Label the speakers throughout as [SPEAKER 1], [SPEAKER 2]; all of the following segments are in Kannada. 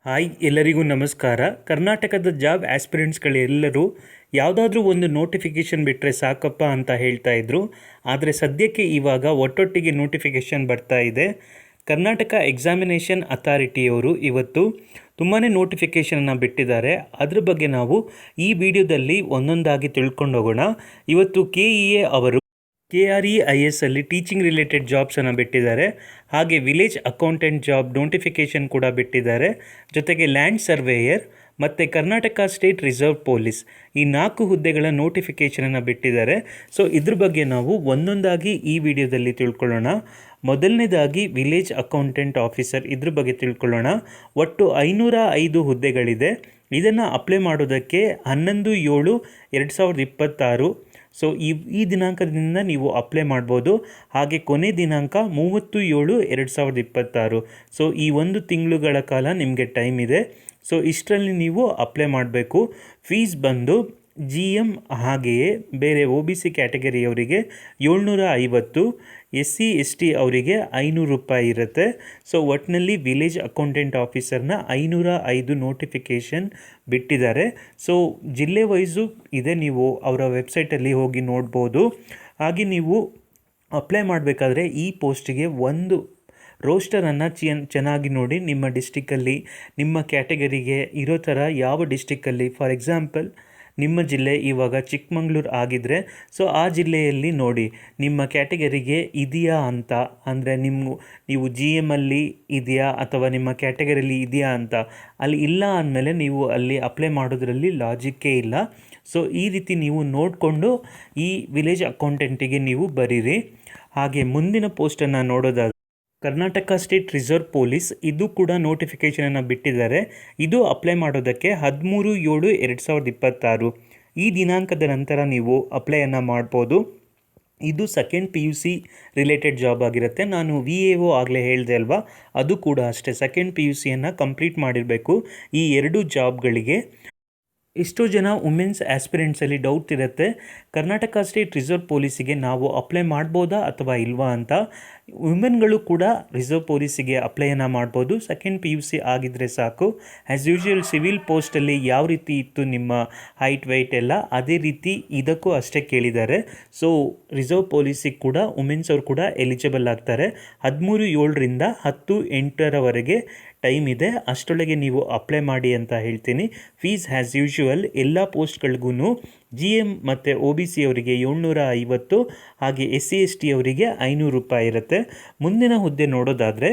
[SPEAKER 1] ಹಾಯ್, ಎಲ್ಲರಿಗೂ ನಮಸ್ಕಾರ. ಕರ್ನಾಟಕದ ಜಾಬ್ ಆಸ್ಪಿರೆಂಟ್ಸ್ಗಳೆಲ್ಲರೂ ಯಾವುದಾದ್ರೂ ಒಂದು ನೋಟಿಫಿಕೇಷನ್ ಬಿಟ್ಟರೆ ಸಾಕಪ್ಪ ಅಂತ ಹೇಳ್ತಾ ಇದ್ರು. ಆದರೆ ಸದ್ಯಕ್ಕೆ ಇವಾಗ ಒಟ್ಟೊಟ್ಟಿಗೆ ನೋಟಿಫಿಕೇಷನ್ ಬರ್ತಾ ಇದೆ. ಕರ್ನಾಟಕ ಎಕ್ಸಾಮಿನೇಷನ್ ಅಥಾರಿಟಿಯವರು ಇವತ್ತು ತುಂಬಾ ನೋಟಿಫಿಕೇಷನನ್ನು ಬಿಟ್ಟಿದ್ದಾರೆ. ಅದ್ರ ಬಗ್ಗೆ ನಾವು ಈ ವಿಡಿಯೋದಲ್ಲಿ ಒಂದೊಂದಾಗಿ ತಿಳ್ಕೊಂಡು ಹೋಗೋಣ. ಇವತ್ತು KEA ಅವರು KREIS ಅಲ್ಲಿ ಟೀಚಿಂಗ್ ರಿಲೇಟೆಡ್ ಜಾಬ್ಸನ್ನು ಬಿಟ್ಟಿದ್ದಾರೆ. ಹಾಗೆ ವಿಲೇಜ್ ಅಕೌಂಟೆಂಟ್ ಜಾಬ್ ನೋಟಿಫಿಕೇಷನ್ ಕೂಡ ಬಿಟ್ಟಿದ್ದಾರೆ. ಜೊತೆಗೆ ಲ್ಯಾಂಡ್ ಸರ್ವೇಯರ್ ಮತ್ತು ಕರ್ನಾಟಕ ಸ್ಟೇಟ್ ರಿಸರ್ವ್ ಪೊಲೀಸ್ ಈ 4 ಹುದ್ದೆಗಳ ನೋಟಿಫಿಕೇಷನನ್ನು ಬಿಟ್ಟಿದ್ದಾರೆ. ಸೊ ಇದ್ರ ಬಗ್ಗೆ ನಾವು ಒಂದೊಂದಾಗಿ ಈ ವಿಡಿಯೋದಲ್ಲಿ ತಿಳ್ಕೊಳ್ಳೋಣ. ಮೊದಲನೇದಾಗಿ ವಿಲೇಜ್ ಅಕೌಂಟೆಂಟ್ ಆಫೀಸರ್ ಇದ್ರ ಬಗ್ಗೆ ತಿಳ್ಕೊಳ್ಳೋಣ. ಒಟ್ಟು 505 ಹುದ್ದೆಗಳಿದೆ. ಇದನ್ನು ಅಪ್ಲೈ ಮಾಡೋದಕ್ಕೆ 11/7/2026 ಸೊ ಈ ದಿನಾಂಕದಿಂದ ನೀವು ಅಪ್ಲೈ ಮಾಡ್ಬೋದು. ಹಾಗೆ ಕೊನೆ ದಿನಾಂಕ 30/7/2026. ಸೊ ಈ 1 ತಿಂಗಳುಗಳ ಕಾಲ ನಿಮಗೆ ಟೈಮ್ ಇದೆ. ಸೊ ಇಷ್ಟರಲ್ಲಿ ನೀವು ಅಪ್ಲೈ ಮಾಡಬೇಕು. ಫೀಸ್ ಬಂದು GM ಹಾಗೆಯೇ ಬೇರೆ OBC ಕ್ಯಾಟಗರಿಯವರಿಗೆ 750, SC ST ಅವರಿಗೆ 500 ರೂಪಾಯಿ ಇರುತ್ತೆ. ಸೊ ಒಟ್ಟಿನಲ್ಲಿ ವಿಲೇಜ್ ಅಕೌಂಟೆಂಟ್ ಆಫೀಸರ್ನ 505 ನೋಟಿಫಿಕೇಷನ್ ಬಿಟ್ಟಿದ್ದಾರೆ. ಸೊ ಜಿಲ್ಲೆ ವೈಸು ಇದೆ, ನೀವು ಅವರ ವೆಬ್ಸೈಟಲ್ಲಿ ಹೋಗಿ ನೋಡ್ಬೋದು. ಹಾಗೆ ನೀವು ಅಪ್ಲೈ ಮಾಡಬೇಕಾದ್ರೆ ಈ ಪೋಸ್ಟಿಗೆ ಒಂದು ರೋಸ್ಟರನ್ನು ಚೆನ್ನಾಗಿ ನೋಡಿ. ನಿಮ್ಮ ಡಿಸ್ಟಿಕ್ಕಲ್ಲಿ ನಿಮ್ಮ ಕ್ಯಾಟಗರಿಗೆ ಇರೋ ಥರ ಯಾವ ಡಿಸ್ಟಿಕ್ಕಲ್ಲಿ, ಫಾರ್ ಎಕ್ಸಾಂಪಲ್ ನಿಮ್ಮ ಜಿಲ್ಲೆ ಇವಾಗ ಚಿಕ್ಕಮಂಗ್ಳೂರು ಆಗಿದ್ದರೆ ಸೊ ಆ ಜಿಲ್ಲೆಯಲ್ಲಿ ನೋಡಿ ನಿಮ್ಮ ಕ್ಯಾಟಗರಿಗೆ ಇದೆಯಾ ಅಂತ. ಅಂದರೆ ನೀವು GM ಅಲ್ಲಿ ಇದೆಯಾ ಅಥವಾ ನಿಮ್ಮ ಕ್ಯಾಟಗರಿಯಲ್ಲಿ ಇದೆಯಾ ಅಂತ. ಅಲ್ಲಿ ಇಲ್ಲ ಅಂದಮೇಲೆ ನೀವು ಅಲ್ಲಿ ಅಪ್ಲೈ ಮಾಡೋದ್ರಲ್ಲಿ ಲಾಜಿಕ್ಕೇ ಇಲ್ಲ. ಸೊ ಈ ರೀತಿ ನೀವು ನೋಡಿಕೊಂಡು ಈ ವಿಲೇಜ್ ಅಕೌಂಟೆಂಟಿಗೆ ನೀವು ಬರೀರಿ. ಹಾಗೆ ಮುಂದಿನ ಪೋಸ್ಟನ್ನು ನೋಡೋದಾದರೆ ಕರ್ನಾಟಕ ಸ್ಟೇಟ್ ರಿಸರ್ವ್ ಪೊಲೀಸ್ ಇದು ಕೂಡ ನೋಟಿಫಿಕೇಷನನ್ನು ಬಿಟ್ಟಿದ್ದಾರೆ. ಇದು ಅಪ್ಲೈ ಮಾಡೋದಕ್ಕೆ 13/7/2026 ಈ ದಿನಾಂಕದ ನಂತರ ನೀವು ಅಪ್ಲೈಯನ್ನು ಮಾಡ್ಬೋದು. ಇದು ಸೆಕೆಂಡ್ PUC ರಿಲೇಟೆಡ್ ಜಾಬ್ ಆಗಿರುತ್ತೆ. ನಾನು VAO ಆಗಲೇ ಹೇಳಿದೆ ಅಲ್ವಾ, ಅದು ಕೂಡ ಅಷ್ಟೇ. ಸೆಕೆಂಡ್ PUCಯನ್ನು ಕಂಪ್ಲೀಟ್ ಮಾಡಿರಬೇಕು ಈ 2 ಜಾಬ್ಗಳಿಗೆ. ಎಷ್ಟೋ ಜನ ವುಮೆನ್ಸ್ ಆಸ್ಪಿರೆಂಟ್ಸಲ್ಲಿ ಡೌಟ್ ಇರುತ್ತೆ, ಕರ್ನಾಟಕ ಸ್ಟೇಟ್ ರಿಸರ್ವ್ ಪೊಲೀಸಿಗೆ ನಾವು ಅಪ್ಲೈ ಮಾಡ್ಬೋದಾ ಅಥವಾ ಇಲ್ವಾ ಅಂತ. ವುಮೆನ್ಗಳು ಕೂಡ ರಿಸರ್ವ್ ಪೊಲೀಸಿಗೆ ಅಪ್ಲೈಯನ್ನು ಮಾಡ್ಬೋದು. ಸೆಕೆಂಡ್ PUC ಆಗಿದ್ದರೆ ಸಾಕು. ಆ್ಯಸ್ ಯೂಶ್ವಲ್ ಸಿವಿಲ್ ಪೋಸ್ಟಲ್ಲಿ ಯಾವ ರೀತಿ ಇತ್ತು ನಿಮ್ಮ ಹೈಟ್ ವೆಯ್ಟ್ ಎಲ್ಲ, ಅದೇ ರೀತಿ ಇದಕ್ಕೂ ಅಷ್ಟೇ ಕೇಳಿದ್ದಾರೆ. ಸೊ ರಿಸರ್ವ್ ಪೊಲೀಸಿಗೆ ಕೂಡ ವುಮೆನ್ಸ್ ಅವರು ಕೂಡ ಎಲಿಜಿಬಲ್ ಆಗ್ತಾರೆ. 13/7ರಿಂದ 10/8 ಟೈಮ್ ಇದೆ. ಅಷ್ಟರೊಳಗೆ ನೀವು ಅಪ್ಲೈ ಮಾಡಿ ಅಂತ ಹೇಳ್ತೀನಿ. ಫೀಸ್ ಆ್ಯಸ್ ಯೂಶ್ವಲ್ ಎಲ್ಲ ಪೋಸ್ಟ್ಗಳಿಗೂ GM ಮತ್ತು OBC ಅವರಿಗೆ 750, ಹಾಗೆ SC ST ಅವರಿಗೆ 500 ರೂಪಾಯಿ ಇರುತ್ತೆ. ಮುಂದಿನ ಹುದ್ದೆ ನೋಡೋದಾದರೆ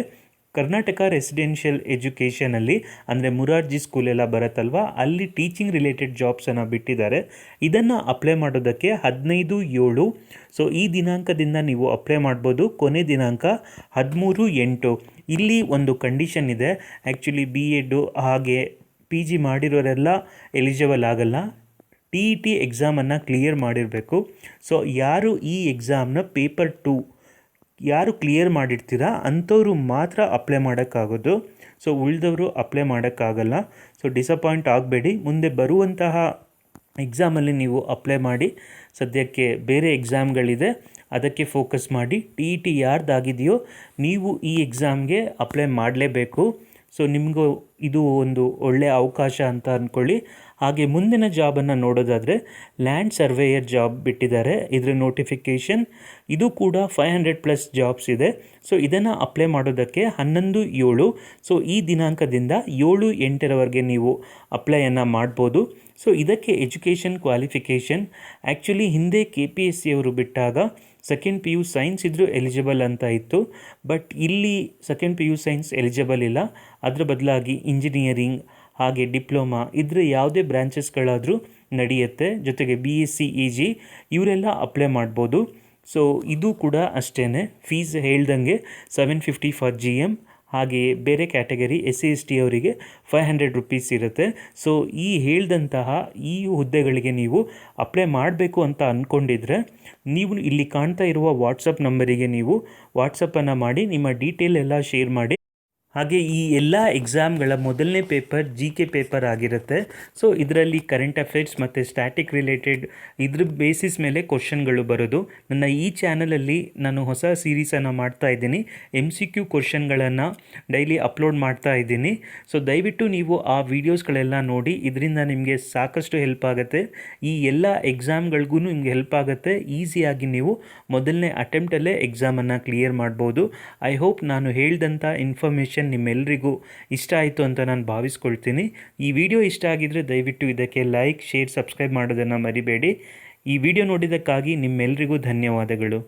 [SPEAKER 1] ಕರ್ನಾಟಕ ರೆಸಿಡೆನ್ಷಿಯಲ್ ಎಜುಕೇಷನಲ್ಲಿ ಅಂದರೆ ಮುರಾರ್ಜಿ ಸ್ಕೂಲೆಲ್ಲ ಬರುತ್ತಲ್ವ, ಅಲ್ಲಿ ಟೀಚಿಂಗ್ ರಿಲೇಟೆಡ್ ಜಾಬ್ಸನ್ನು ಬಿಟ್ಟಿದ್ದಾರೆ. ಇದನ್ನು ಅಪ್ಲೈ ಮಾಡೋದಕ್ಕೆ 15/7 ಸೊ ಈ ದಿನಾಂಕದಿಂದ ನೀವು ಅಪ್ಲೈ ಮಾಡ್ಬೋದು. ಕೊನೆ ದಿನಾಂಕ 13/8. ಇಲ್ಲಿ ಒಂದು ಕಂಡೀಷನ್ ಇದೆ. ಆ್ಯಕ್ಚುಲಿ BEd ಹಾಗೆ PG ಮಾಡಿರೋರೆಲ್ಲ ಎಲಿಜಿಬಲ್ ಆಗಲ್ಲ. TET ಎಕ್ಸಾಮನ್ನು ಕ್ಲಿಯರ್ ಮಾಡಿರಬೇಕು. ಸೊ ಯಾರು ಈ ಎಕ್ಸಾಮ್ನ ಪೇಪರ್ 2 ಯಾರು ಕ್ಲಿಯರ್ ಮಾಡಿರ್ತೀರ ಅಂಥವರು ಮಾತ್ರ ಅಪ್ಲೈ ಮಾಡೋಕ್ಕಾಗೋದು. ಸೊ ಉಳಿದವರು ಅಪ್ಲೈ ಮಾಡೋಕ್ಕಾಗಲ್ಲ. ಸೊ ಡಿಸಪಾಯಿಂಟ್ ಆಗಬೇಡಿ. ಮುಂದೆ ಬರುವಂತಹ ಎಕ್ಸಾಮಲ್ಲಿ ನೀವು ಅಪ್ಲೈ ಮಾಡಿ. ಸದ್ಯಕ್ಕೆ ಬೇರೆ ಎಕ್ಸಾಮ್ಗಳಿದೆ, ಅದಕ್ಕೆ ಫೋಕಸ್ ಮಾಡಿ. TET ಯಾರ್ದಾಗಿದೆಯೋ ನೀವು ಈ ಎಕ್ಸಾಮ್ಗೆ ಅಪ್ಲೈ ಮಾಡಲೇಬೇಕು. ಸೊ ನಿಮಗೂ ಇದು ಒಂದು ಒಳ್ಳೆಯ ಅವಕಾಶ ಅಂತ ಅಂದ್ಕೊಳ್ಳಿ. ಹಾಗೆ ಮುಂದಿನ ಜಾಬನ್ನು ನೋಡೋದಾದರೆ ಲ್ಯಾಂಡ್ ಸರ್ವೇಯರ್ ಜಾಬ್ ಬಿಟ್ಟಿದ್ದಾರೆ. ಇದರ ನೋಟಿಫಿಕೇಷನ್ ಇದು ಕೂಡ 500+ ಜಾಬ್ಸ್ ಇದೆ. ಸೊ ಇದನ್ನು ಅಪ್ಲೈ ಮಾಡೋದಕ್ಕೆ 11/7 ಸೊ ಈ ದಿನಾಂಕದಿಂದ 7/8 ನೀವು ಅಪ್ಲೈಯನ್ನು ಮಾಡ್ಬೋದು. ಸೊ ಇದಕ್ಕೆ ಎಜುಕೇಷನ್ ಕ್ವಾಲಿಫಿಕೇಷನ್ ಆ್ಯಕ್ಚುಲಿ ಹಿಂದೆ KPSC ಅವರು ಬಿಟ್ಟಾಗ ಸೆಕೆಂಡ್ PU ಸೈನ್ಸ್ ಇದ್ದರೂ ಎಲಿಜಿಬಲ್ ಅಂತ ಇತ್ತು. ಬಟ್ ಇಲ್ಲಿ ಸೆಕೆಂಡ್ PU ಸೈನ್ಸ್ ಎಲಿಜಿಬಲ್ ಇಲ್ಲ. ಅದರ ಬದಲಾಗಿ ಇಂಜಿನಿಯರಿಂಗ್ ಹಾಗೆ ಡಿಪ್ಲೊಮಾ ಇದ್ರ ಯಾವುದೇ ಬ್ರಾಂಚಸ್ಗಳಾದರೂ ನಡೆಯುತ್ತೆ. ಜೊತೆಗೆ BSc EG ಇವರೆಲ್ಲ ಅಪ್ಲೈ ಮಾಡ್ಬೋದು. ಸೊ ಇದು ಕೂಡ ಅಷ್ಟೇ. ಫೀಸ್ ಹೇಳ್ದಂಗೆ 750 ಫಾರ್ GM, ಹಾಗೆಯೇ ಬೇರೆ ಕ್ಯಾಟಗರಿ SC ST ಅವರಿಗೆ 500 ರೂಪೀಸ್ ಇರುತ್ತೆ. ಸೊ ಈ ಹೇಳ್ದಂತಹ ಈ ಹುದ್ದೆಗಳಿಗೆ ನೀವು ಅಪ್ಲೈ ಮಾಡಬೇಕು ಅಂತ ಅಂದ್ಕೊಂಡಿದ್ರೆ ನೀವು ಇಲ್ಲಿ ಕಾಣ್ತಾ ಇರುವ ವಾಟ್ಸಪ್ ನಂಬರಿಗೆ ನೀವು ವಾಟ್ಸಪ್ಪನ್ನು ಮಾಡಿ ನಿಮ್ಮ ಡೀಟೇಲ್ ಎಲ್ಲ ಶೇರ್ ಮಾಡಿ. ಹಾಗೆ ಈ ಎಲ್ಲ ಎಕ್ಸಾಮ್ಗಳ ಮೊದಲನೇ ಪೇಪರ್ GK ಪೇಪರ್ ಆಗಿರುತ್ತೆ. ಸೊ ಇದರಲ್ಲಿ ಕರೆಂಟ್ ಅಫೇರ್ಸ್ ಮತ್ತು ಸ್ಟ್ಯಾಟಿಕ್ ರಿಲೇಟೆಡ್ ಇದ್ರ ಬೇಸಿಸ್ ಮೇಲೆ ಕ್ವಶನ್ಗಳು ಬರೋದು. ನನ್ನ ಈ ಚಾನಲಲ್ಲಿ ನಾನು ಹೊಸ ಸೀರೀಸನ್ನು ಮಾಡ್ತಾ ಇದ್ದೀನಿ. MCQ ಕ್ವಶನ್ಗಳನ್ನು ಡೈಲಿ ಅಪ್ಲೋಡ್ ಮಾಡ್ತಾ ಇದ್ದೀನಿ. ಸೊ ದಯವಿಟ್ಟು ನೀವು ಆ ವಿಡಿಯೋಸ್ಗಳೆಲ್ಲ ನೋಡಿ, ಇದರಿಂದ ನಿಮಗೆ ಸಾಕಷ್ಟು ಹೆಲ್ಪ್ ಆಗುತ್ತೆ. ಈ ಎಲ್ಲ ಎಕ್ಸಾಮ್ಗಳಿಗೂ ನಿಮಗೆ ಹೆಲ್ಪ್ ಆಗುತ್ತೆ. ಈಸಿಯಾಗಿ ನೀವು ಮೊದಲನೇ ಅಟೆಂಪ್ಟಲ್ಲೇ ಎಕ್ಸಾಮನ್ನು ಕ್ಲಿಯರ್ ಮಾಡ್ಬೋದು. ಐ ಹೋಪ್ ನಾನು ಹೇಳಿದಂಥ ಇನ್ಫಾರ್ಮೇಷನ್ ನಿಮ್ಮೆಲ್ಲರಿಗೂ ಇಷ್ಟ ಆಯಿತು ಅಂತ ನಾನು ಭಾವಿಸ್ಕೊಳ್ತೀನಿ. ಈ ವಿಡಿಯೋ ಇಷ್ಟ ಆಗಿದ್ದರೆ ದಯವಿಟ್ಟು ಇದಕ್ಕೆ ಲೈಕ್, ಶೇರ್, ಸಬ್ಸ್ಕ್ರೈಬ್ ಮಾಡೋದನ್ನು ಮರಿಬೇಡಿ. ಈ ವಿಡಿಯೋ ನೋಡಿದ್ದಕ್ಕಾಗಿ ನಿಮ್ಮೆಲ್ಲರಿಗೂ ಧನ್ಯವಾದಗಳು.